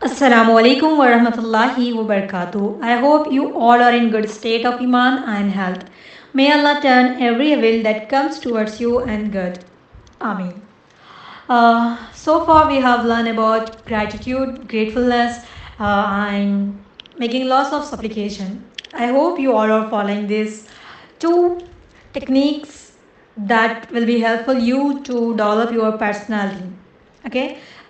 Assalamu alaikum wa rahmatullahi wa barakatuh. I hope you all are in good state of iman and health. May Allah turn every will that comes towards you and good. Amen. So far we have learned about gratitude, gratefulness, and making lots of supplication. I hope you all are following these two techniques that will be helpful you to develop your personality. Okay,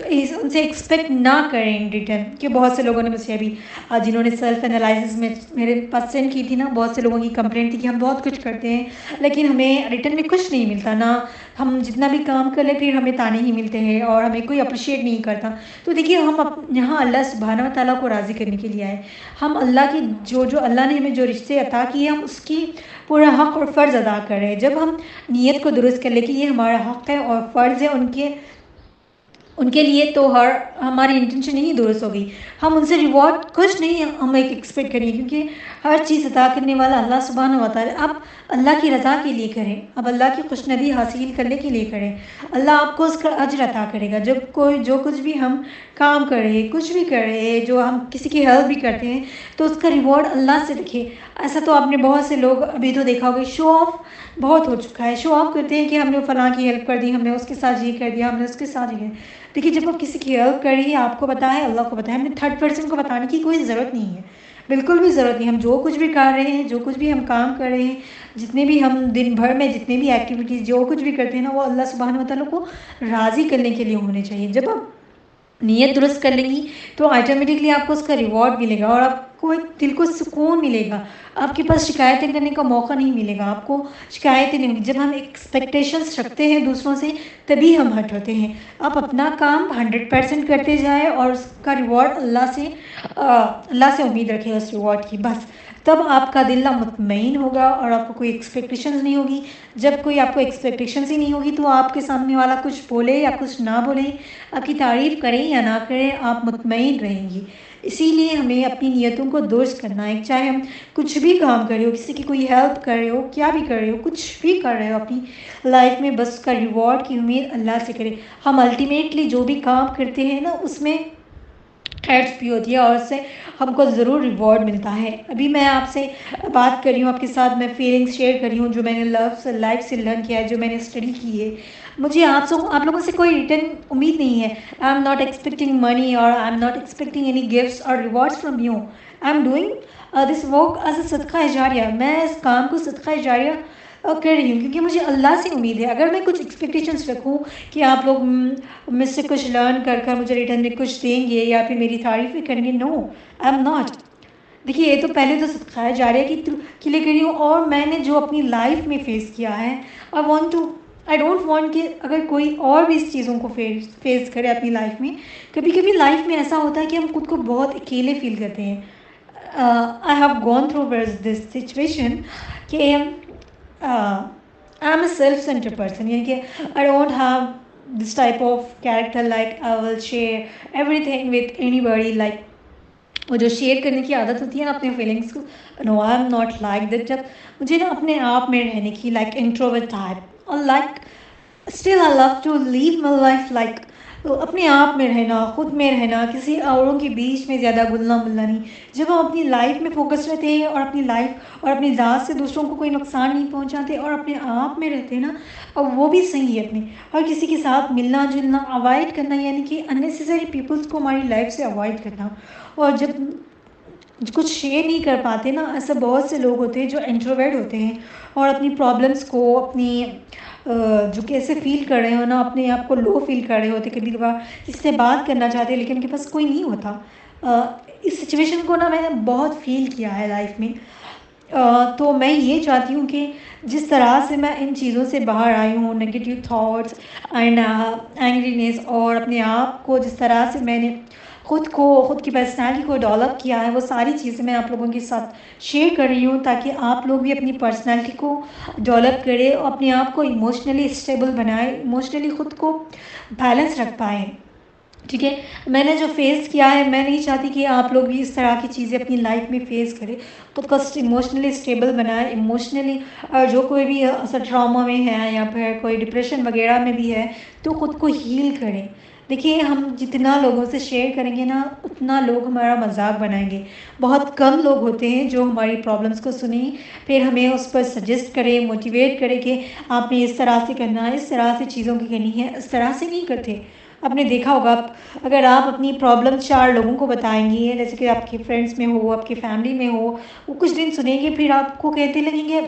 ان سے expect نہ کریں in return. کہ بہت سے لوگوں نے مجھ سے ابھی جنہوں نے سیلف انالائسس میں میرے پاس سینڈ کی تھی نا، بہت سے لوگوں کی کمپلینٹ تھی کہ ہم بہت کچھ کرتے ہیں لیکن ہمیں ریٹرن میں کچھ نہیں ملتا، نہ ہم جتنا بھی کام کر لیں پھر ہمیں تانے ہی ملتے ہیں اور ہمیں کوئی اپریشیٹ نہیں کرتا. تو دیکھیے ہم یہاں اللہ سبحانہ و تعالیٰ کو راضی کرنے کے لیے آئے. ہم اللہ کی جو اللہ نے ہمیں جو رشتے عطا کیے ہم اس کی پورا حق اور فرض ادا کر رہے ہیں. جب ہم نیت کو درست کر لیں کہ یہ ہمارا حق ہے اور فرض ہے ان کے لیے، تو ہماری انٹینشن نہیں درست ہو گئی. ہم ان سے ریوارڈ کچھ نہیں ہم ایکسپیکٹ کریں، کیونکہ ہر چیز عطا کرنے والا اللہ سبحانہ و تعالیٰ. اب اللہ کی رضا کے لیے کریں، اب اللہ کی خوشنودی حاصل کرنے کے لیے کریں. اللہ آپ کو اس کا اجر عطا کرے گا. جو کچھ بھی ہم کام کر رہے ہیں، کچھ بھی کر رہے ہیں، جو ہم کسی کی ہیلپ بھی کرتے ہیں تو اس کا ریوارڈ اللہ سے رکھے. ایسا تو آپ نے بہت سے لوگ ابھی تو دیکھا ہوگا، شو آف بہت ہو چکا ہے. شو آف کرتے ہیں کہ ہم نے فلاں کی ہیلپ کر دی، ہم نے اس کے ساتھ یہ کر دیا، ہم نے اس کے ساتھ یہ. دیکھیے جب آپ کسی کی ہیلپ کر رہی ہے آپ کو پتہ ہے، اللہ کو پتہ ہے، ہمیں تھرڈ پرسن کو بتانے کی کوئی ضرورت نہیں ہے، بالکل بھی ضرورت نہیں. ہم جو کچھ بھی کر رہے ہیں، جو کچھ بھی ہم کام کر رہے ہیں، جتنے بھی ہم دن بھر میں جتنے بھی ایکٹیویٹیز جو کچھ بھی کرتے ہیں نا، وہ اللہ سبحانہ و تعالیٰ کو راضی کرنے کے لیے ہونے چاہیے. جب آپ نیت درست کر لیں گی تو آٹومیٹکلی آپ کو اس کا ریوارڈ ملے گا اور آپ کو ایک دل کو سکون ملے گا. آپ کے پاس شکایتیں کرنے کا موقع نہیں ملے گا، آپ کو شکایتیں نہیں. جب ہم ایکسپیکٹیشنس رکھتے ہیں دوسروں سے تبھی ہم ہٹ ہوتے ہیں. آپ اپنا کام 100% کرتے جائیں اور اس کا ریوارڈ اللہ سے امید رکھیں اس ریوارڈ کی. بس تب آپ کا دل مطمئن ہوگا اور آپ کو کوئی ایکسپیکٹیشنز نہیں ہوگی. جب کوئی آپ کو ایکسپیکٹیشنز ہی نہیں ہوگی تو آپ کے سامنے والا کچھ بولے یا کچھ نہ بولے، آپ کی تعریف کریں یا نہ کریں، آپ مطمئن رہیں گی. اسی لیے ہمیں اپنی نیتوں کو درست کرنا ہے. چاہے ہم کچھ بھی کام کر رہے ہو، کسی کی کوئی ہیلپ کر رہے ہو، کیا بھی کر رہے ہو، کچھ بھی کر رہے ہو اپنی لائف میں، بس کا ریوارڈ کی امید اللہ سے کریں. ہم الٹیمیٹلی جو بھی کام کرتے ہیں نا اس میں ایڈس بھی ہوتی ہے اور اس سے ہم کو ضرور ریوارڈ ملتا ہے. ابھی میں آپ سے بات کر رہی ہوں، آپ کے ساتھ میں فیلنگس شیئر کر رہی ہوں جو میں نے لائف سے لرن کیا ہے، جو میں نے اسٹڈی کی ہے. مجھے آپ لوگوں سے کوئی ریٹرن امید نہیں ہے. I am not expecting money اور I am not expecting any gifts اور rewards from you. I am doing this work as a صدقہ جاریہ. میں اس کام کو صدقہ جاریہ کر رہی ہوں کیونکہ مجھے اللہ سے امید ہے. اگر میں کچھ ایکسپیکٹیشنس رکھوں کہ آپ لوگ مجھ سے کچھ لرن کر مجھے ریٹرن میں کچھ دیں گے یا پھر میری تعریفیں کریں گے، نو آئی ایم ناٹ. دیکھیے یہ تو پہلے تو صدقہ جاریہ کے لیے کر رہی ہوں اور میں نے جو اپنی لائف میں فیس کیا ہے، آئی ڈونٹ وانٹ کہ اگر کوئی اور بھی اس چیزوں کو فیس کرے اپنی لائف میں. کبھی کبھی لائف میں ایسا ہوتا ہے کہ ہم خود کو بہت اکیلے فیل کرتے ہیں. I have gone through this situation کہ I am a self centred person, یعنی کہ I don't have this type of character like I will share everything with anybody. like وہ جو شیئر کرنے کی عادت ہوتی ہے نا اپنے فیلنگس کو، no I am not like that. جب مجھے نا اپنے آپ میں رہنے کی لائک انٹروورٹ ٹائپ اور like still I love to live my life like اپنے آپ میں رہنا، خود میں رہنا، کسی اوروں کے بیچ میں زیادہ گلنا ملنا نہیں. جب ہم اپنی لائف میں فوکس رہتے ہیں اور اپنی لائف اور اپنی ذات سے دوسروں کو کوئی نقصان نہیں پہنچاتے اور اپنے آپ میں رہتے ہیں نا، اور وہ بھی صحیح ہے اپنے اور کسی کے ساتھ ملنا جلنا اوائڈ کرنا، یعنی کہ اننیسیسری پیپلس کو ہماری لائف سے اوائڈ کرنا. اور جب کچھ شیئر نہیں کر پاتے نا، ایسے بہت سے لوگ ہوتے ہیں جو انٹروورٹ ہوتے ہیں اور اپنی پرابلمس کو، اپنی جو کیسے فیل کر رہے ہو نا، اپنے آپ کو لو فیل کر رہے ہوتے، کبھی کبھار کسی سے بات کرنا چاہتے ہیں لیکن ان کے پاس کوئی نہیں ہوتا. اس سچویشن کو نا میں نے بہت فیل کیا ہے لائف میں. تو میں یہ چاہتی ہوں کہ جس طرح سے میں ان چیزوں سے باہر آئی ہوں، نگیٹیو تھاٹس اینڈ اینگرینیس، اور اپنے آپ کو جس طرح سے میں نے خود کی پرسنالٹی کو ڈیولپ کیا ہے، وہ ساری چیزیں میں آپ لوگوں کے ساتھ شیئر کر رہی ہوں تاکہ آپ لوگ بھی اپنی پرسنالٹی کو ڈیولپ کریں اور اپنے آپ کو ایموشنلی اسٹیبل بنائیں، ایموشنلی خود کو بیلنس رکھ پائیں. ٹھیک ہے، میں نے جو فیس کیا ہے میں نہیں چاہتی کہ آپ لوگ بھی اس طرح کی چیزیں اپنی لائف میں فیس کریں. خود کو ایموشنلی اسٹیبل بنائیں، ایموشنلی جو کوئی بھی ایسا ٹراما میں ہے یا پھر کوئی ڈپریشن وغیرہ میں بھی ہے تو خود کو ہیل کریں. دیکھیے ہم جتنا لوگوں سے شیئر کریں گے نا اتنا لوگ ہمارا مذاق بنائیں گے. بہت کم لوگ ہوتے ہیں جو ہماری پرابلمس کو سنیں پھر ہمیں اس پر سجیسٹ کرے، موٹیویٹ کرے کہ آپ نے اس طرح سے کرنا ہے، اس طرح سے چیزوں کی کرنی ہے. اس طرح سے نہیں کرتے. آپ نے دیکھا ہوگا اگر آپ اپنی پرابلم 4 لوگوں کو بتائیں گی، جیسے کہ آپ کے فرینڈس میں ہو، آپ کی فیملی میں ہو، وہ کچھ دن سنیں گے پھر آپ کو کہتے لگیں گے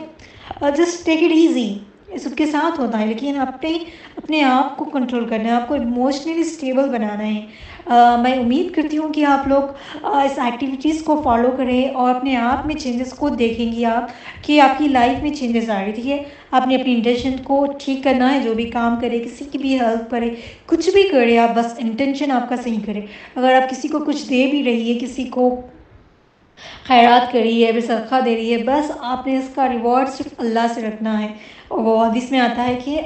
جسٹ ٹیک اٹ ایزی، سب کے ساتھ ہوتا ہے، لیکن اپنے آپ کو کنٹرول کرنا ہے، آپ کو ایموشنلی اسٹیبل بنانا ہے۔ میں امید کرتی ہوں کہ آپ لوگ اس ایکٹیویٹیز کو فالو کریں اور اپنے آپ میں چینجز کو دیکھیں گی آپ، کہ آپ کی لائف میں چینجز آ رہی ہے۔ آپ نے اپنی انٹینشن کو ٹھیک کرنا ہے، جو بھی کام کرے، کسی کی بھی ہیلپ کرے، کچھ بھی کرے، آپ بس انٹینشن آپ کا صحیح کرے۔ اگر آپ کسی کو کچھ دے بھی رہی ہے، کسی کو خیرات کر رہی ہے، پھر صدقہ دے رہی ہے، بس آپ نے اس کا ریوارڈ صرف اللہ سے رکھنا ہے۔ وہ حدیث میں آتا ہے کہ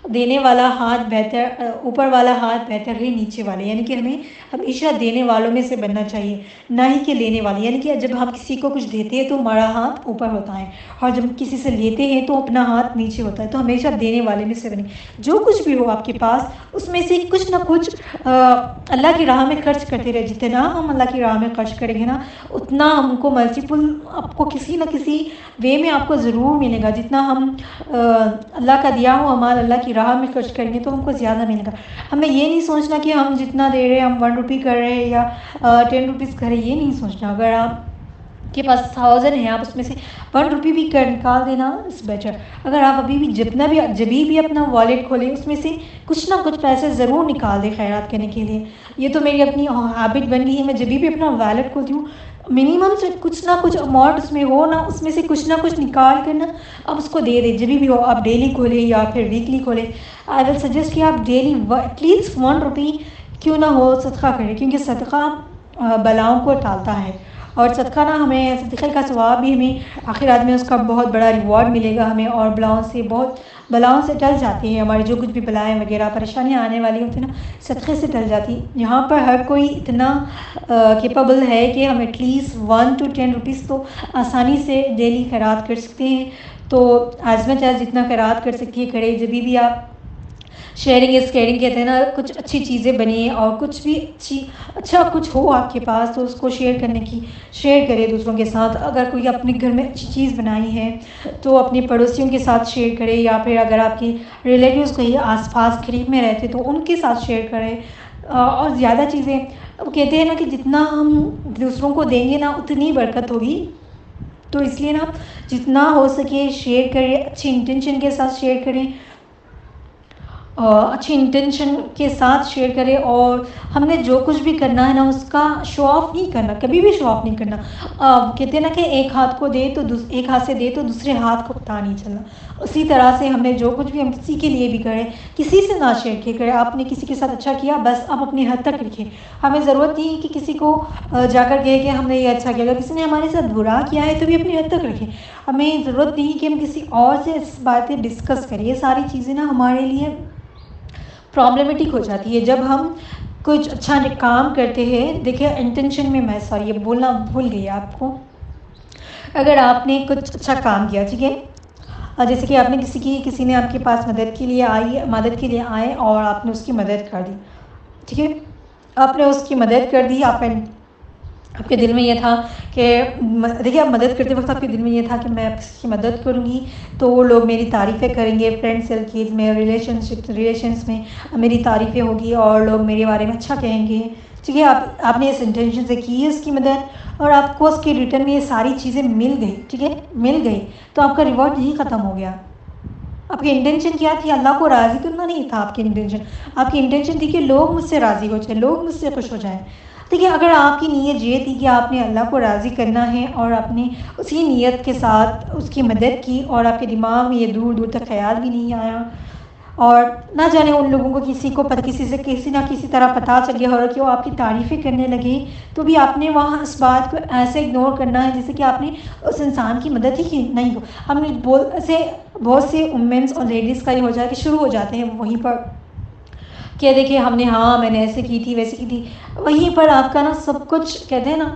دینے والا ہاتھ بہتر، اوپر والا ہاتھ بہتر ہے نیچے والے، یعنی کہ ہمیں ہمیشہ دینے والوں میں سے بننا چاہیے، نہ ہی کہ لینے والے۔ یعنی کہ جب ہم کسی کو کچھ دیتے ہیں تو ہمارا ہاتھ اوپر ہوتا ہے، اور جب کسی سے لیتے ہیں تو اپنا ہاتھ نیچے ہوتا ہے۔ تو ہمیشہ دینے والے میں سے بنے۔ جو کچھ بھی ہو آپ کے پاس، اس میں سے کچھ نہ کچھ اللہ کی راہ میں خرچ کرتے رہے۔ جتنا ہم اللہ کی راہ میں خرچ کریں گے نا، اتنا ہم کو ملٹیپل، آپ کو کسی نہ کسی وے میں آپ کو ضرور ملے گا۔ جتنا ہم اللہ کا دیا ہوا مال اللہ کی راہ میں خرچ کریں گے تو ہم کو زیادہ ملے گا۔ ہمیں یہ نہیں سوچنا کہ ہم جتنا دے رہے ہیں، ہم 1 روپی کر رہے ہیں یا 10 روپیز کر رہے ہیں، یہ نہیں سوچنا۔ اگر آپ کے پاس 1000 ہے، آپ اس میں سے 1 روپی بھی نکال دینا، اس بیٹر۔ اگر آپ ابھی بھی جبھی بھی اپنا والیٹ کھولیں، اس میں سے کچھ نہ کچھ پیسے ضرور نکال دیں خیرات کرنے کے لیے۔ یہ تو میری اپنی ہیبٹ بن گئی ہے، میں جبھی بھی اپنا والیٹ کھولتی ہوں، منیمم سے کچھ نہ کچھ اماؤنٹ اس میں ہو نا، اس میں سے کچھ نہ کچھ نکال کر نا آپ اس کو دے دیں، جبھی بھی ہو۔ آپ ڈیلی کھولیں یا پھر ویکلی کھولیں، آئی ول سجیسٹ کہ آپ ڈیلی ایٹ لیسٹ 1 روپی کیوں نہ ہو صدقہ کریں، کیونکہ صدقہ بلاؤں کو ٹالتا ہے۔ اور صدقہ نہ ہمیں، صدقے کا ثواب بھی ہمیں آخرات میں اس کا بہت بڑا ریوارڈ ملے گا ہمیں، اور بلاؤں سے ٹل جاتی ہیں ہماری جو کچھ بھی بلائیں وغیرہ پریشانیاں آنے والی ہوتی ہیں نا، صدقے سے ٹل جاتی۔ یہاں پر ہر کوئی اتنا کیپیبل ہے کہ ہم ایٹ لیسٹ 1 to 10 روپیز تو آسانی سے ڈیلی خیرات کر سکتے ہیں۔ تو ایز مچ ایز جتنا خیرات کر سکیے کرے۔ جبھی بھی آپ شیئرنگ از کیئرنگ کہتے ہیں نا، کچھ اچھی چیزیں بنیں اور کچھ بھی اچھا کچھ ہو آپ کے پاس تو اس کو شیئر کرے دوسروں کے ساتھ۔ اگر کوئی اپنے گھر میں اچھی چیز بنائی ہے تو اپنے پڑوسیوں کے ساتھ شیئر کرے، یا پھر اگر آپ کی ریلیٹیوز کہیں آس پاس قریب میں رہتے تو ان کے ساتھ شیئر کرے۔ اور زیادہ چیزیں، اب کہتے ہیں نا کہ جتنا ہم دوسروں کو دیں گے نا اتنی برکت ہوگی، تو اس لیے نا جتنا ہو سکے شیئر کریں، اچھی انٹینشن کے ساتھ شیئر کریں، اچھی انٹینشن کے ساتھ شیئر کرے۔ اور ہم نے جو کچھ بھی کرنا ہے نا، اس کا شو آف نہیں کرنا، کبھی بھی شو آف نہیں کرنا۔ کہتے ہیں نا کہ ایک ہاتھ سے دے تو دوسرے ہاتھ کو پتہ نہیں چلنا۔ اسی طرح سے ہمیں جو کچھ بھی ہم کسی کے لیے بھی کریں، کسی سے نہ شیئر کیے کریں۔ آپ نے کسی کے ساتھ اچھا کیا، بس آپ اپنی حد تک رکھیں۔ ہمیں ضرورت نہیں کہ کسی کو جا کر کہے کہ ہم نے یہ اچھا کیا۔ اگر کسی نے ہمارے ساتھ برا کیا ہے تو بھی اپنی حد تک رکھیں۔ ہمیں ضرورت نہیں کہ ہم کسی اور سے اس باتیں ڈسکس کریں۔ یہ ساری چیزیں نا ہمارے لیے پرابلمٹک ہو جاتی ہے جب ہم کچھ اچھا کام کرتے ہیں۔ دیکھیں انٹینشن میں، میں سوری یہ بولنا بھول گئی آپ کو، اگر آپ نے کچھ اچھا کام کیا، ٹھیک ہے، جیسے کہ آپ نے کسی نے آپ کے پاس مدد کے لیے آئے اور آپ نے اس کی مدد کر دی، ٹھیک ہے، آپ نے اس کی مدد کر دی۔ آپ کے دل میں یہ تھا کہ دیکھیے، آپ مدد کرتے وقت آپ کے دل میں یہ تھا کہ میں کسی کی مدد کروں گی تو وہ لوگ میری تعریفیں کریں گے، فرینڈ سرکلز میں، ریلیشنس میں میری تعریفیں ہوگی اور لوگ میرے بارے میں اچھا کہیں گے، ٹھیک ہے۔ آپ نے اس انٹینشن سے کی ہے اس کی مدد، اور آپ کو اس کے ریٹرن میں یہ ساری چیزیں مل گئی، ٹھیک ہے، مل گئی، تو آپ کا ریوارڈ یہی ختم ہو گیا۔ آپ کی انٹینشن کیا تھی؟ اللہ کو راضی کرنا نہیں تھا آپ کی انٹینشن۔ آپ کی انٹینشن تھی کہ لوگ مجھ سے راضی ہو جائیں، لوگ مجھ سے خوش ہو جائیں۔ دیکھیے، اگر آپ کی نیت یہ تھی کہ آپ نے اللہ کو راضی کرنا ہے اور آپ نے اسی نیت کے ساتھ اس کی مدد کی، اور آپ کے دماغ میں یہ دور دور تک خیال بھی نہیں آیا، اور نہ جانے ان لوگوں کو کسی نہ کسی طرح پتہ چل گیا اور کہ وہ آپ کی تعریفیں کرنے لگے، تو بھی آپ نے وہاں اس بات کو ایسے اگنور کرنا ہے جیسے کہ آپ نے اس انسان کی مدد ہی کی نہیں ہو۔ ہم نے ایسے بہت سے وومنس اور لیڈیز کا یہ ہو جائے کہ شروع ہو جاتے ہیں وہیں پر کہ دیکھیں میں نے ایسے کی تھی، ویسے کی تھی، وہیں پر آپ کا نا سب کچھ کہتے ہیں نا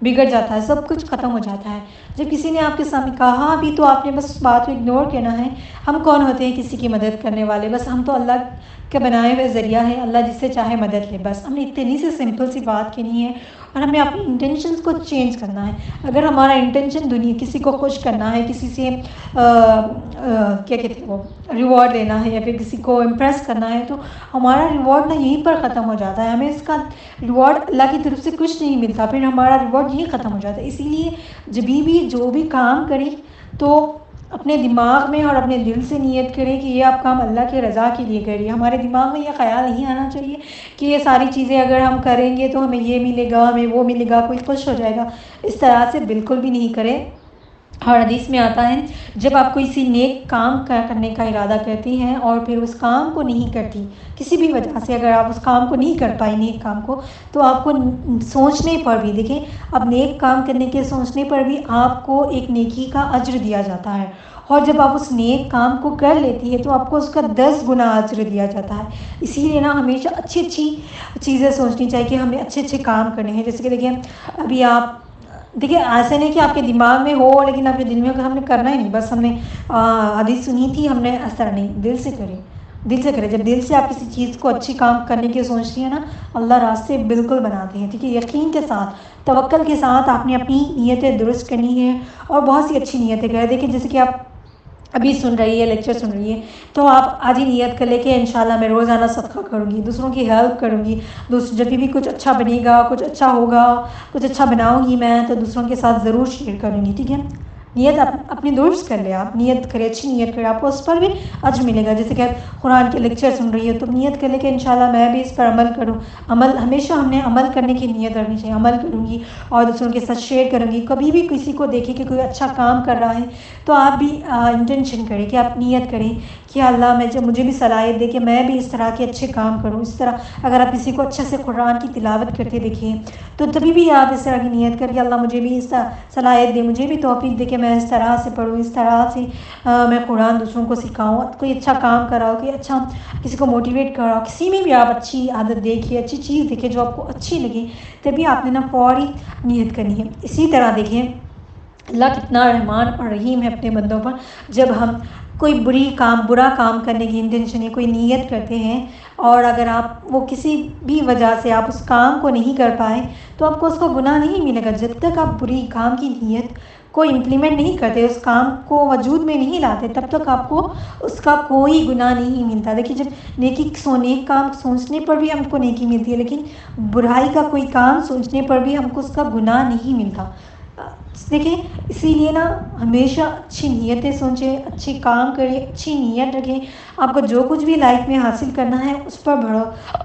بگڑ جاتا ہے، سب کچھ ختم ہو جاتا ہے۔ جب کسی نے آپ کے سامنے کہا بھی تو آپ نے بس اس بات کو اگنور کرنا ہے۔ ہم کون ہوتے ہیں کسی کی مدد کرنے والے؟ بس ہم تو اللہ کے بنائے ہوئے ذریعہ ہے، اللہ جس سے چاہے مدد لے، بس ہم نے اتنی سی سمپل سی بات کرنی ہے، اور ہمیں اپنی انٹینشنز کو چینج کرنا ہے۔ اگر ہمارا انٹینشن کسی کو خوش کرنا ہے، کسی سے کیا کہتے ہیں وہ ریوارڈ دینا ہے، یا پھر کسی کو امپریس کرنا ہے، تو ہمارا ریوارڈ نا یہیں پر ختم ہو جاتا ہے۔ ہمیں اس کا ریوارڈ اللہ کی طرف سے کچھ نہیں ملتا، پھر ہمارا ریوارڈ یہیں ختم ہو جاتا ہے۔ اسی لیے جبھی بھی جو بھی کام کریں تو اپنے دماغ میں اور اپنے دل سے نیت کریں کہ یہ آپ کام اللہ کے رضا کے لیے کریے. ہمارے دماغ میں یہ خیال نہیں آنا چاہیے کہ یہ ساری چیزیں اگر ہم کریں گے تو ہمیں یہ ملے گا، ہمیں وہ ملے گا، کوئی خوش ہو جائے گا. اس طرح سے بالکل بھی نہیں کریں. اور حدیث میں آتا ہے جب آپ کوئی سی نیک کام کرنے کا ارادہ کرتی ہیں اور پھر اس کام کو نہیں کرتی کسی بھی وجہ سے، اگر آپ اس کام کو نہیں کر پائی نیک کام کو، تو آپ کو سوچنے پر بھی، دیکھیں اب نیک کام کرنے کے سوچنے پر بھی آپ کو ایک نیکی کا اجر دیا جاتا ہے. اور جب آپ اس نیک کام کو کر لیتی ہے تو آپ کو اس کا 10 گنا اجر دیا جاتا ہے. اسی لیے نا ہمیشہ اچھی اچھی چیزیں سوچنی چاہیے کہ ہمیں اچھے اچھے کام کرنے ہیں. جیسے کہ دیکھیں ابھی آپ دیکھیں ایسا نہیں کہ آپ کے دماغ میں ہو لیکن آپ کے دل میں ہم نے کرنا ہی نہیں، بس ہم نے حدیث سنی تھی ہم نے ایسا نہیں، دل سے کریں، دل سے کریں. جب دل سے آپ کسی چیز کو اچھی کام کرنے کی سوچتی ہیں نا، اللہ راستے بالکل بناتے ہیں. ٹھیک ہے، یقین کے ساتھ توکل کے ساتھ آپ نے اپنی نیتیں درست کرنی ہے اور بہت سی اچھی نیتیں کریں. دیکھیں جیسے کہ آپ ابھی سن رہی ہے، لیکچر سن رہی ہے، تو آپ آج ہی نیت کر لے کہ انشاءاللہ میں روزانہ صدقہ کروں گی، دوسروں کی ہیلپ کروں گی. جب بھی کچھ اچھا بنے گا، کچھ اچھا ہوگا، کچھ اچھا بناؤں گی میں تو دوسروں کے ساتھ ضرور شیئر کروں گی. ٹھیک ہے، نیت اپنی درست کر لیں. آپ نیت کریں، اچھی نیت کریں، آپ کو اس پر بھی اجر ملے گا. جیسے کہ قرآن کے لیکچر سن رہی ہے تو نیت کر لیں کہ انشاءاللہ میں بھی اس پر عمل کروں. عمل ہمیشہ ہم نے عمل کرنے کی نیت رکھنی چاہیے. عمل کروں گی اور دوسروں کے ساتھ شیئر کروں گی. کبھی بھی کسی کو دیکھیں کہ کوئی اچھا کام کر رہا ہے تو آپ بھی انٹینشن کریں کہ آپ نیت کریں کہ اللہ مجھے بھی صلاحیت دے کہ میں بھی اس طرح کے اچھے کام کروں. اس طرح اگر آپ کسی کو اچھے سے قرآن کی تلاوت کرتے دیکھیں تو تبھی بھی آپ اس طرح کی نیت کر کہ اللہ مجھے بھی اس صلاحیت دے، مجھے بھی توفیق دے کہ میں اس طرح سے پڑھوں، اس طرح سے میں قرآن دوسروں کو سکھاؤں. کوئی اچھا کام کراؤ، کہ اچھا کسی کو موٹیویٹ کراؤ، کسی میں بھی آپ اچھی عادت دیکھیے، اچھی چیز دیکھیں جو آپ کو اچھی لگے، تبھی آپ نے نا فوری نیت کرنی ہے. اسی طرح دیکھیں اللہ کتنا رحمان اور رحیم ہے اپنے بندوں پر. جب ہم کوئی برا کام کرنے کی انٹینشن ہے، کوئی نیت کرتے ہیں اور اگر آپ وہ کسی بھی وجہ سے آپ اس کام کو نہیں کر پائے تو آپ کو اس کا گناہ نہیں ملے گا. جب تک آپ بری کام کی نیت کو امپلیمنٹ نہیں کرتے، اس کام کو وجود میں نہیں لاتے، تب تک آپ کو اس کا کوئی گناہ نہیں ملتا. دیکھیے جب نیک کام سوچنے پر بھی ہم کو نیکی ملتی ہے، لیکن برائی کا کوئی کام سوچنے پر بھی ہم کو اس کا گناہ نہیں ملتا. دیکھیں اسی لیے نا ہمیشہ اچھی نیتیں سوچیں، اچھے کام کریں، اچھی نیت رکھیں. آپ کو جو کچھ بھی لائف میں حاصل کرنا ہے اس پر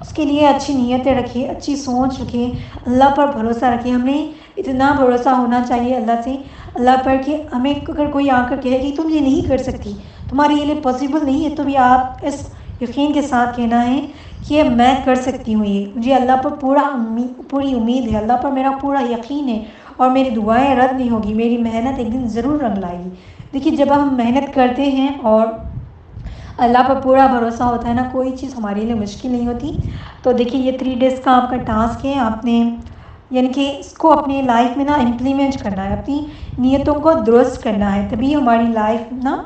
اس کے لیے اچھی نیتیں رکھیں، اچھی سوچ رکھیں، اللہ پر بھروسہ رکھیں. ہمیں اتنا بھروسہ ہونا چاہیے اللہ پر کہ ہمیں اگر کوئی آ کر کہے کہ تم یہ نہیں کر سکتی، تمہارے یہ پاسبل نہیں ہے، تو بھی آپ اس یقین کے ساتھ کہنا ہے کہ میں کر سکتی ہوں. یہ مجھے اللہ پر پوری امید ہے، اللہ پر میرا پورا یقین ہے اور میری دعائیں رد نہیں ہوگی، میری محنت ایک دن ضرور رنگ لائے گی. دیکھیے جب ہم محنت کرتے ہیں اور اللہ پر پورا بھروسہ ہوتا ہے نا، کوئی چیز ہمارے لیے مشکل نہیں ہوتی. تو دیکھیے یہ 3 days کا آپ کا ٹاسک ہے، آپ نے یعنی کہ اس کو اپنی لائف میں نا امپلیمنٹ کرنا ہے، اپنی نیتوں کو درست کرنا ہے، تبھی ہماری لائف نا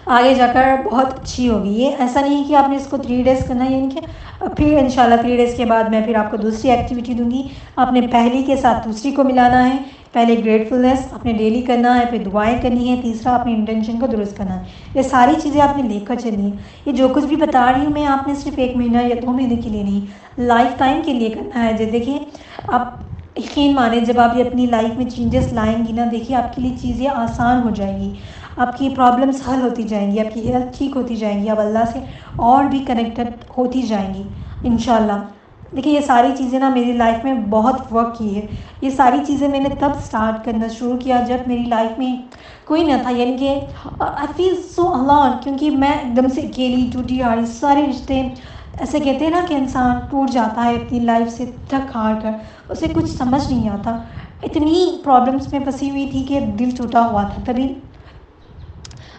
آگے جا کر بہت اچھی ہوگی. یہ ایسا نہیں ہے کہ آپ نے اس کو 3 days کرنا ہے، یعنی کہ پھر انشاءاللہ 3 days کے بعد میں پھر آپ کو دوسری ایکٹیویٹی دوں گی. آپ نے پہلی کے ساتھ دوسری کو ملانا ہے. پہلے گریٹفلنس آپ نے ڈیلی کرنا ہے، پھر دعائیں کرنی ہے، تیسرا اپنی انٹینشن کو درست کرنا ہے. یہ ساری چیزیں آپ نے لے کر چلنی ہے. یہ جو کچھ بھی بتا رہی ہوں میں، آپ نے صرف 1 مہینہ یا 2 مہینے کے لیے نہیں، لائف ٹائم کے لیے کرنا ہے. دیکھیں آپ یقین مانیں جب آپ یہ اپنی لائف میں چینجز لائیں گی نا، دیکھیے آپ کے لیے چیزیں آسان ہو جائیں گی، آپ کی پرابلمس حل ہوتی جائیں گی، آپ کی ہیلتھ ٹھیک ہوتی جائیں گی، آپ اللہ سے اور بھی کنیکٹڈ ہوتی جائیں گی انشاءاللہ. دیکھیے یہ ساری چیزیں نا میری لائف میں بہت ورک کی ہے. یہ ساری چیزیں میں نے تب سٹارٹ کرنا شروع کیا جب میری لائف میں کوئی نہ تھا، یعنی کہ آئی فیل سو الون، کیونکہ میں ایک دم سے اکیلی ٹوٹی ہاری، سارے رشتے ایسے کہتے ہیں نا کہ انسان ٹوٹ جاتا ہے اپنی لائف سے تھک ہار کر، اسے کچھ سمجھ نہیں آتا. اتنی پرابلمس میں پھنسی ہوئی تھی کہ دل ٹوٹا ہوا تھا. تبھی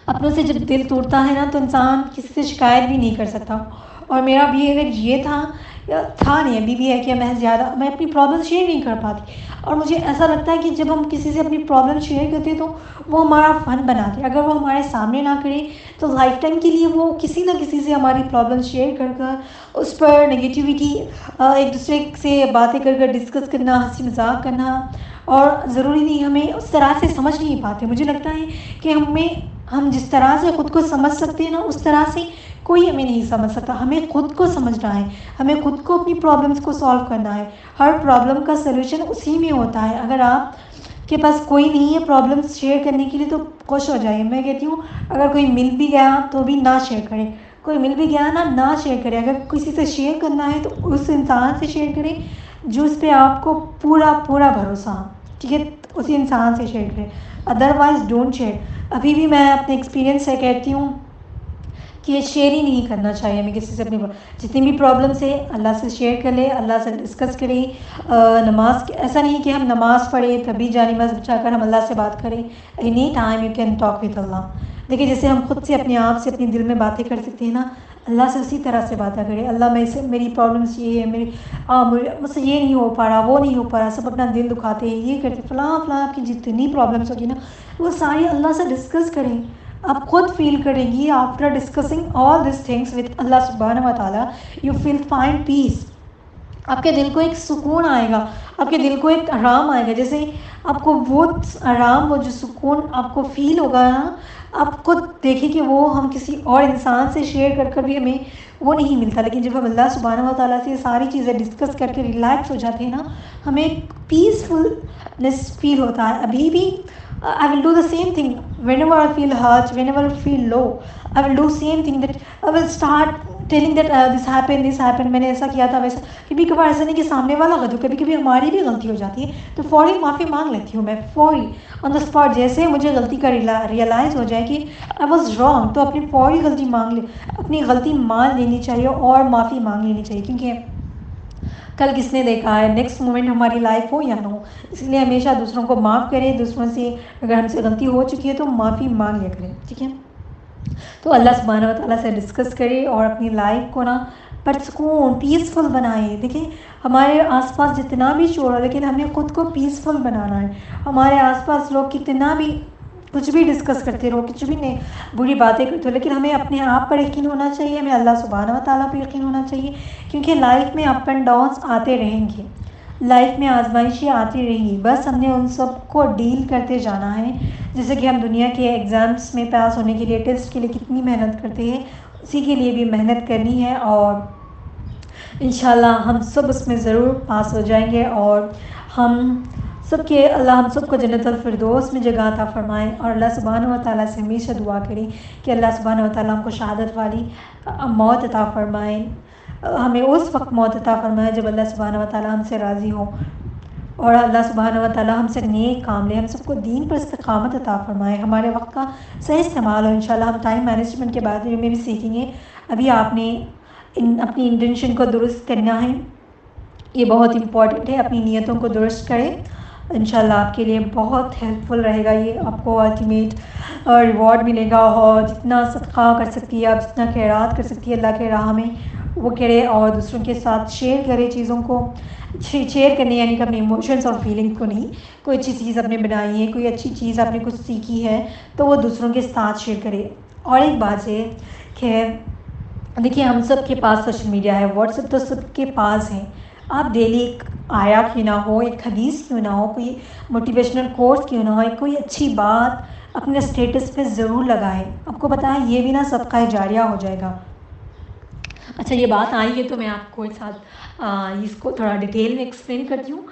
اپنوں سے جب دل ٹوٹتا ہے نا تو انسان کسی سے شکایت بھی نہیں کر سکتا. اور میرا بیہیویئر یہ تھا نہیں، ابھی بھی ہے کہ میں اپنی پرابلم شیئر نہیں کر پاتی. اور مجھے ایسا لگتا ہے کہ جب ہم کسی سے اپنی پرابلم شیئر کرتے ہیں تو وہ ہمارا فن بناتے ہیں. اگر وہ ہمارے سامنے نہ کرے تو لائف ٹائم کے لیے وہ کسی نہ کسی سے ہماری پرابلم شیئر کر اس پر نگیٹیوٹی ایک دوسرے سے باتیں کر ڈسکس کرنا، ہنسی مذاق کرنا، اور ضروری نہیں ہمیں اس طرح سے سمجھ نہیں پاتے. مجھے لگتا ہے کہ ہم جس طرح سے خود کو سمجھ سکتے ہیں نا، اس طرح سے کوئی ہمیں نہیں سمجھ سکتا. ہمیں خود کو سمجھنا ہے، ہمیں خود کو اپنی پرابلمس کو سالو کرنا ہے. ہر پرابلم کا سلوشن اسی میں ہوتا ہے. اگر آپ کے پاس کوئی نہیں ہے پرابلمس شیئر کرنے کے لیے تو خوش ہو جائے. میں کہتی ہوں اگر کوئی مل بھی گیا تو بھی نہ شیئر کرے, کوئی مل بھی گیا نا نہ شیئر کرے. اگر کسی سے شیئر کرنا ہے تو اس انسان سے شیئر کریں جو اس پہ آپ کو پورا پورا بھروسہ ہو, ٹھیک ہے, اسی انسان سے شیئر کریں, ادروائز ڈونٹ شیئر. ابھی بھی میں اپنے ایکسپیرینس سے کہتی ہوں کہ شیئر ہی نہیں کرنا چاہیے ہمیں کسی سے. اپنی جتنی بھی پرابلمس ہے اللہ سے شیئر کر لیں, اللہ سے ڈسکس کریں. نماز ایسا نہیں کہ ہم نماز پڑھیں تبھی جانماز بچا کر ہم اللہ سے بات کریں. Any time you can talk with Allah. دیکھیے جیسے ہم خود سے اپنے آپ سے اپنے دل میں باتیں کر سکتے ہیں نا, اللہ سے اسی طرح سے باتیں کریں. اللہ میں سے میری پرابلمس یہ ہے, مجھ سے یہ نہیں ہو پا رہا, وہ نہیں ہو پا رہا, سب اپنا دل دکھاتے ہیں, یہ کرتے فلاں فلاں. آپ کی جتنی پرابلمس ہوگی نا وہ ساری اللہ سے ڈسکس کریں. آپ خود فیل کریں گی after discussing all these things with Allah سبحانہ و تعالیٰ یو فیل فائنڈ پیس. آپ کے دل کو ایک سکون آئے گا, آپ کے دل کو ایک آرام آئے گا. جیسے آپ کو وہ آرام, وہ جو سکون آپ کو فیل ہوگا نا, آپ خود دیکھیں کہ وہ ہم کسی اور انسان سے شیئر کر بھی ہمیں وہ نہیں ملتا. لیکن جب ہم اللہ سبحانہ و تعالیٰ سے یہ ساری چیزیں ڈسکس کر کے ریلیکس ہو جاتے ہیں نا, ہمیں ایک پیسفلنس فیل ہوتا ہے. ابھی بھی I will do the same thing whenever I feel hurt, whenever I feel low. I will do same thing that I will start telling that this happened, میں نے ایسا کیا تھا ویسا. کبھی کبھار ایسا نہیں کہ سامنے والا غلط ہو, کبھی کبھی ہماری بھی غلطی ہو جاتی ہے تو فوری معافی مانگ لیتی ہوں میں, فوری آن دا اسپاٹ. جیسے مجھے غلطی کا ریئلائز ہو جائے کہ I was wrong تو اپنی فوری غلطی اپنی غلطی مان لینی چاہیے اور معافی مانگ لینی چاہیے. کیونکہ کل کس نے دیکھا ہے نیکسٹ مومنٹ ہماری لائف ہو یا نہ ہو, اس لیے ہمیشہ دوسروں کو معاف کریں. دوسروں سے اگر ہم سے غلطی ہو چکی ہے تو معافی مانگ لیا کریں, ٹھیک ہے. تو اللہ سبحانہ و تعالیٰ سے ڈسکس کریں اور اپنی لائف کو نا پرسکون پیسفل بنائیں. دیکھیں ہمارے آس پاس جتنا بھی شور ہو لیکن ہمیں خود کو پیسفل بنانا ہے. ہمارے آس پاس لوگ کتنا بھی کچھ بھی ڈسکس کرتے رہو, کچھ بھی نہیں بری باتیں کرتے ہو, لیکن ہمیں اپنے آپ پر یقین ہونا چاہیے, ہمیں اللہ سبحانہ و تعالیٰ پر یقین ہونا چاہیے. کیونکہ لائف میں اپ اینڈ ڈاؤنس آتے رہیں گے, لائف میں آزمائشیں آتی رہیں گی, بس ہم نے ان سب کو ڈیل کرتے جانا ہے. جیسے کہ ہم دنیا کے ایگزامس میں پاس ہونے کے لیے, ٹیسٹ کے لیے کتنی محنت کرتے ہیں, اسی کے لیے بھی محنت کرنی ہے. اور انشاءاللہ ہم سب اس میں ضرور پاس ہو جائیں گے, اور ہم سب کے اللہ ہم سب کو جنت الفردوس میں جگہ عطا فرمائیں. اور اللہ سبحانہ و تعالیٰ سے ہمیشہ دعا کریں کہ اللہ سبحانہ و تعالیٰ ہم کو شہادت والی موت عطا فرمائیں, ہمیں اس وقت موت عطا فرمائے جب اللہ سبحانہ و تعالیٰ ہم سے راضی ہو, اور اللہ سبحانہ و تعالیٰ ہم سے نیک کام لے, ہم سب کو دین پر استقامت عطا فرمائے, ہمارے وقت کا صحیح استعمال ہو. انشاءاللہ ہم ٹائم مینجمنٹ کے بارے میں بھی سیکھیں گے. ابھی آپ نے اپنی انٹینشن کو درست کرنا ہے, یہ بہت امپورٹنٹ ہے. اپنی نیتوں کو درست کریں, انشاءاللہ آپ کے لیے بہت ہیلپ فل رہے گا. یہ آپ کو الٹیمیٹ ریوارڈ ملے گا. اور جتنا صدقہ کر سکتی ہے آپ, جتنا خیرات کر سکتی ہے اللہ کے راہ میں وہ کرے, اور دوسروں کے ساتھ شیئر کرے چیزوں کو. شیئر کرنے یعنی کہ اپنے ایموشنس اور فیلنگ کو نہیں, کوئی اچھی چیز آپ نے بنائی ہے, کوئی اچھی چیز آپ نے کچھ سیکھی ہے تو وہ دوسروں کے ساتھ شیئر کرے. اور ایک بات ہے کہ دیکھیے ہم سب کے پاس سوشل میڈیا ہے, واٹس ایپ تو سب کے پاس ہے. آپ ڈیلی ایک آیا کیوں نہ ہو, ایک حدیث کیوں نہ ہو, کوئی موٹیویشنل کورس کیوں نہ ہو, کوئی اچھی بات اپنے اسٹیٹس پہ ضرور لگائیں. آپ کو بتائیں یہ بھی نا صدقہ جاریہ ہو جائے گا. اچھا یہ بات آئی ہے تو میں آپ کو ایک ساتھ اس کو تھوڑا ڈیٹیل میں ایکسپلین کرتی ہوں.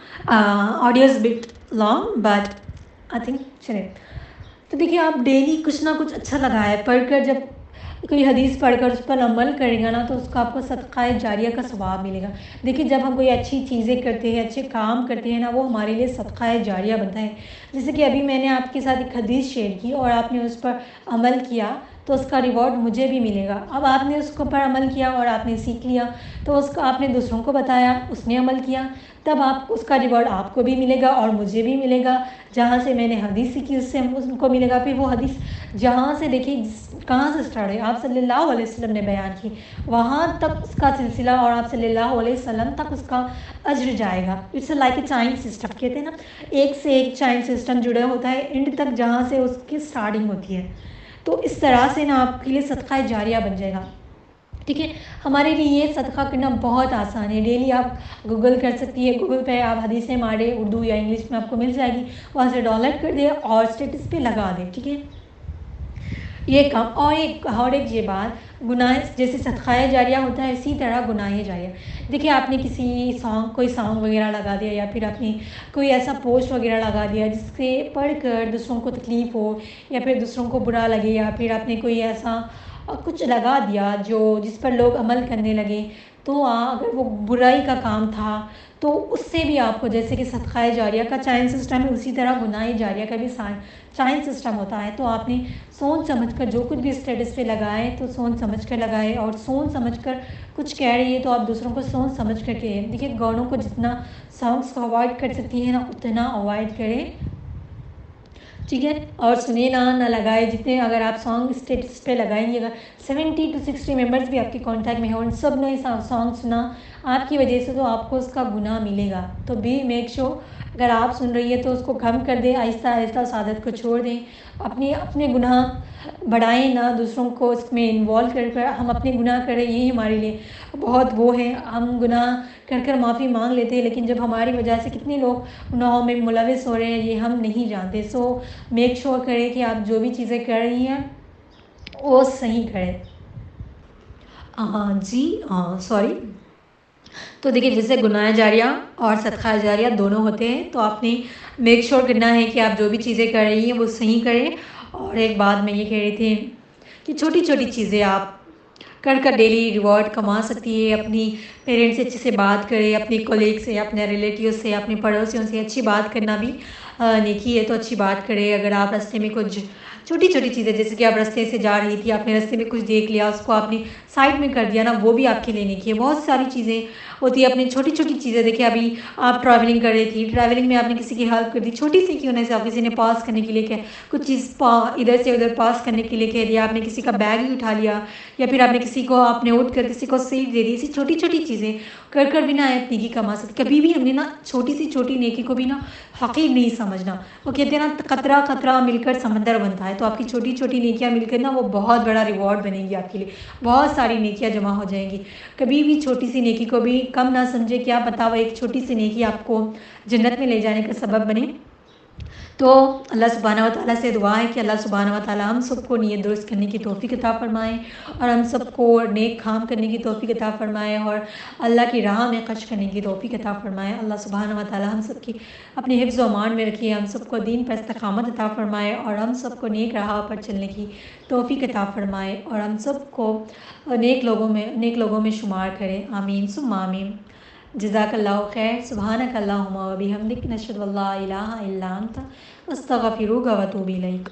Audio is but long but I think چلے. تو دیکھیے آپ ڈیلی کچھ نہ کچھ اچھا لگائے, پڑھ کر جب کوئی حدیث پڑھ کر اس پر عمل کرے گا نا تو اس کا آپ کو صدقہ جاریہ کا ثواب ملے گا. دیکھیے جب ہم کوئی اچھی چیزیں کرتے ہیں, اچھے کام کرتے ہیں نا, وہ ہمارے لیے صدقہ جاریہ بنتا ہے. جیسے کہ ابھی میں نے آپ کے ساتھ ایک حدیث شیئر کی اور آپ نے اس پر عمل کیا تو اس کا ریوارڈ مجھے بھی ملے گا. اب آپ نے اس کو پر عمل کیا اور آپ نے سیکھ لیا تو اس کا آپ نے دوسروں کو بتایا, اس نے عمل کیا, تب آپ اس کا ریوارڈ آپ کو بھی ملے گا اور مجھے بھی ملے گا. جہاں سے میں نے حدیث سیکھی اس سے ان کو ملے گا. پھر وہ حدیث جہاں سے دیکھیے کہاں سے اسٹارٹ ہے, آپ صلی اللہ علیہ وسلم نے بیان کی, وہاں تک اس کا سلسلہ اور آپ صلی اللہ علیہ وسلم تک اس کا اجر جائے گا. It's like a chain system, کہتے ہیں نا ایک سے ایک چائن سسٹم جڑا ہوتا ہے اینڈ تک جہاں سے اس کی اسٹارٹنگ ہوتی ہے. تو اس طرح سے نا آپ کے لیے صدقہ جاریہ بن جائے گا. ٹھیک ہے, ہمارے لیے یہ صدقہ کرنا بہت آسان ہے. ڈیلی آپ گوگل کر سکتی ہے, گوگل پہ آپ حدیثیں مارے اردو یا انگلش میں آپ کو مل جائے گی, وہاں سے ڈاؤن لوڈ کر دیں اور اسٹیٹس پہ لگا دیں. ٹھیک ہے, یہ کام اور ایک یہ بات، گناہ جیسے صدقہ جاریہ ہوتا ہے اسی طرح گناہ جاریہ. دیکھیے آپ نے کوئی سانگ وغیرہ لگا دیا، یا پھر آپ نے کوئی ایسا پوسٹ وغیرہ لگا دیا جس سے پڑھ کر دوسروں کو تکلیف ہو، یا پھر دوسروں کو برا لگے، یا پھر آپ نے کوئی ایسا کچھ لگا دیا جس پر لوگ عمل کرنے لگے، تو اگر وہ برائی کا کام تھا تو اس سے بھی آپ کو، جیسے کہ صدقہ جاریہ کا چائن سسٹم ہے اسی طرح گناہ جاریہ کا بھی چائن سسٹم ہوتا ہے. تو آپ نے سوچ سمجھ کر جو کچھ بھی اسٹیٹس پہ لگائے تو سوچ سمجھ کر لگائے، اور سوچ سمجھ کر کچھ کہہ رہی ہے تو آپ دوسروں کو سوچ سمجھ کر کے دیکھیے گانوں کو جتنا سانگس کو اوائڈ کر سکتی ہیں نا اتنا اوائڈ کریں، ٹھیک ہے. اور سنیں نہ لگائے. جتنے اگر آپ سانگ اسٹیٹس پہ لگائیں گے، اگر 70 to 60 ممبرس بھی آپ کے کانٹیکٹ میں ہوں، سب نے سانگ سنا آپ کی وجہ سے، تو آپ کو اس کا گناہ ملے گا. تو بی میک شور اگر آپ سن رہی ہے تو اس کو کم کر دیں، آہستہ آہستہ اس عادت کو چھوڑ دیں. اپنے گناہ بڑھائیں نہ، دوسروں کو اس میں انوالو کر ہم اپنے گناہ کریں، یہی ہمارے لیے بہت وہ ہے. ہم گناہ کر معافی مانگ لیتے ہیں، لیکن جب ہماری وجہ سے کتنے لوگ گناہوں میں ملوث ہو رہے ہیں یہ ہم نہیں جانتے. سو میک شور کریں کہ آپ جو بھی چیزیں کر رہی ہیں وہ صحیح کریں. جی سوری. تو دیکھیے جیسے گناہ جاریہ اور صدقہ جاریہ دونوں ہوتے ہیں، تو آپ نے میک شور کرنا ہے کہ آپ جو بھی چیزیں کر رہی ہیں وہ صحیح کریں. اور ایک بات میں یہ کہہ رہی تھی کہ چھوٹی چھوٹی چیزیں آپ کر ڈیلی ریوارڈ کما سکتی ہے. اپنی پیرنٹس سے اچھے سے بات کرے، اپنے کولیگ سے، اپنے ریلیٹیو سے، اپنے پڑوسیوں سے اچھی بات کرنا بھی نیکی ہے. تو اچھی بات کرے. اگر آپ راستے میں کچھ چھوٹی چھوٹی چیزیں، جیسے کہ آپ راستے سے جا رہی تھی، آپ نے راستے میں کچھ دیکھ لیا، اس کو آپ نے سائڈ میں کر دیا نا، وہ بھی آپ کے لیے نیکی ہے. بہت ساری چیزیں ہوتی ہے، اپنی چھوٹی چھوٹی چیزیں. دیکھیے ابھی آپ ٹریولنگ کر رہی تھی، ٹریولنگ میں آپ نے کسی کی ہیلپ کر دی، چھوٹی سی کیوں نہیں، کسی نے پاس کرنے کے لیے کیا کچھ چیز ادھر سے ادھر پاس کرنے کے لیے کہہ دیا، آپ نے کسی کا بیگ ہی اٹھا لیا، یا پھر آپ نے کسی کو آپ نے اٹھ کر کسی کو سیٹ دے دی. ایسی چھوٹی چھوٹی چیزیں کر بھی نہ آپ نیکی کما سکتے. کبھی بھی ہم نے نا چھوٹی نیکی کو بھی نا حقیر نہیں سمجھنا. وہ کہتے ہیں نا قطرہ قطرہ مل کر سمندر بنتا ہے. تو آپ کی چھوٹی چھوٹی نیکیاں مل کر نا وہ بہت بڑا ریوارڈ بنے گی آپ کے لیے، بہت ساری نیکیاں جمع ہو جائیں گی. کبھی بھی چھوٹی سی نیکی کو بھی کم نہ سمجھے. کیا پتہ وہ ایک چھوٹی سی نیکی آپ کو جنت میں لے جانے کا سبب بنے. تو اللہ سبحانہ و تعالیٰ سے دعا ہے کہ اللہ سبحانہ و تعالیٰ ہم سب کو نیت درست کرنے کی توفیق عطا فرمائے، اور ہم سب کو نیک کام کرنے کی توفیق عطا فرمائے، اور اللہ کی راہ میں خرچ کرنے کی توفیق عطا فرمائے. اللہ سبحانہ و تعالیٰ ہم سب کی اپنے حفظ و امان میں رکھیے، ہم سب کو دین پر استقامت عطا فرمائے، اور ہم سب کو نیک راہ پر چلنے کی توفیق عطا فرمائے، اور ہم سب کو نیک لوگوں میں شمار کرے. آمین ثم آمین. جزاک اللہ خیر. سبحانک اللہم و بحمدک، نشہد ان لا الہ الا انت، استغفرک و اتوب الیک.